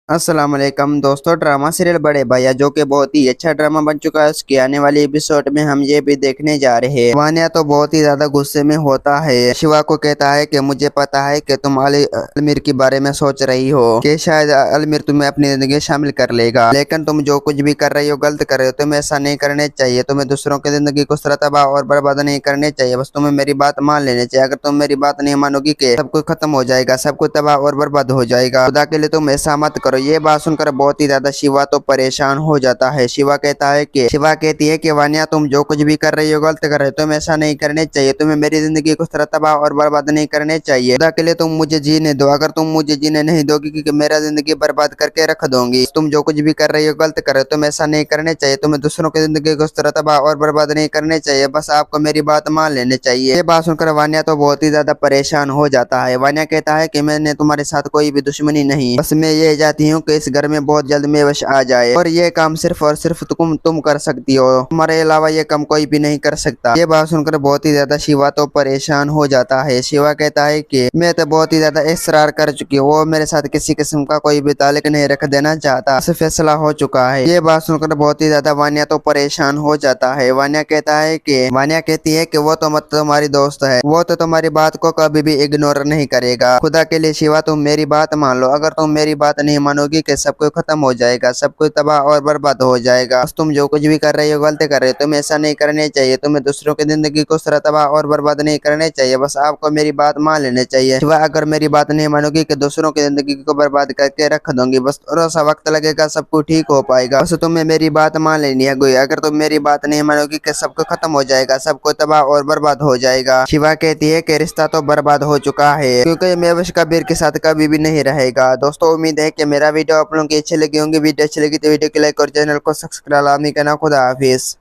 अस्सलाम वालेकुम दोस्तों। ड्रामा सीरियल बड़े भैया जो कि बहुत ही अच्छा ड्रामा बन चुका है, उसके आने वाले एपिसोड में हम ये भी देखने जा रहे हैं। वान्या तो बहुत ही ज्यादा गुस्से में होता है। शिवा को कहता है कि मुझे पता है कि तुम अलमीर के बारे में सोच रही हो कि शायद अलमीर तुम्हें अपनी जिंदगी में शामिल कर लेगा, लेकिन तुम जो कुछ भी कर रही हो गलत कर रहे हो। तुम्हें ऐसा नहीं करने चाहिए। तुम्हें दूसरों की जिंदगी को तबाह और बर्बाद नहीं करने चाहिए। बस तुम्हें मेरी बात मान लेनी चाहिए। अगर तुम मेरी बात नहीं मानोगी कि सब कुछ खत्म हो जाएगा, सब कुछ तबाह और बर्बाद हो जाएगा। खुदा के लिए तुम ऐसा मत करो। ये बात सुनकर बहुत ही ज्यादा शिवा तो परेशान हो जाता है। शिवा कहती है कि वान्या तुम जो कुछ भी कर रही हो गलत कर रहे हो। तुम्हें ऐसा नहीं करने चाहिए। तुम्हें मेरी जिंदगी को तबाह और बर्बाद नहीं करने चाहिए। खुदा के लिए तुम मुझे जीने दो। अगर तुम मुझे जीने नहीं दोगी क्योंकि मेरा जिंदगी बर्बाद करके रख दोगी। तुम जो कुछ भी कर रही हो गलत कर रहे हो। तुम्हें ऐसा नहीं करने चाहिए। तुम्हें दूसरों की जिंदगी को तबाह और बर्बाद नहीं करने चाहिए। बस आपको मेरी बात मान लेनी चाहिए। ये बात सुनकर वान्या तो बहुत ही ज्यादा परेशान हो जाता है। वान्या कहता है कि मैंने तुम्हारे साथ कोई भी दुश्मनी नहीं, बस मैं ये चाहती हूँ कि इस घर में बहुत जल्द मेवश आ जाए और ये काम सिर्फ और सिर्फ तुम कर सकती हो। तुम्हारे अलावा ये काम कोई भी नहीं कर सकता। ये बात सुनकर बहुत ही ज्यादा शिवा तो परेशान हो जाता है। शिवा कहता है कि मैं तो बहुत ही ज्यादा इसरार कर चुकी हूँ। वो मेरे साथ किसी किस्म का कोई भी ताल्लुक नहीं रख देना चाहता। इसे फैसला हो चुका है। ये बात सुनकर बहुत ही ज्यादा वान्या तो परेशान हो जाता है। वान्या कहती है कि वो तो मत तुम्हारी दोस्त है, वो तो तुम्हारी बात को कभी भी इग्नोर नहीं करेगा। खुदा के लिए शिवा तुम मेरी बात मान लो। अगर तुम मेरी बात नहीं मानोगी कि सब कुछ खत्म हो जाएगा, सब कुछ तबाह और बर्बाद हो जाएगा। बस तुम जो कुछ भी कर रही हो गलत कर रहे हो। तुम्हें ऐसा नहीं करने चाहिए। तुम्हें दूसरों की जिंदगी को तबाह और बर्बाद नहीं करने चाहिए। बस आपको मेरी बात मान लेनी चाहिए। शिवा अगर मेरी बात नहीं मानोगी कि दूसरों की जिंदगी को बर्बाद करके रख दूंगी। बस थोड़ा सा वक्त लगेगा, सब कुछ ठीक हो पाएगा। बस तुम्हें मेरी बात मान लेनी है। कोई अगर तुम मेरी बात नहीं मानोगी कि सब कुछ खत्म हो जाएगा, सब कुछ तबाह और बर्बाद हो जाएगा। शिवा कहती है कि रिश्ता तो बर्बाद हो चुका है क्योंकि मेवश कबीर के साथ कभी भी नहीं रहेगा। दोस्तों उम्मीद है कि मेरा वीडियो आप लोगों की अच्छी लगी होंगी। वीडियो अच्छी लगी तो वीडियो को लाइक और चैनल को सब्सक्राइब लाजमी करना। खुदा हाफिज।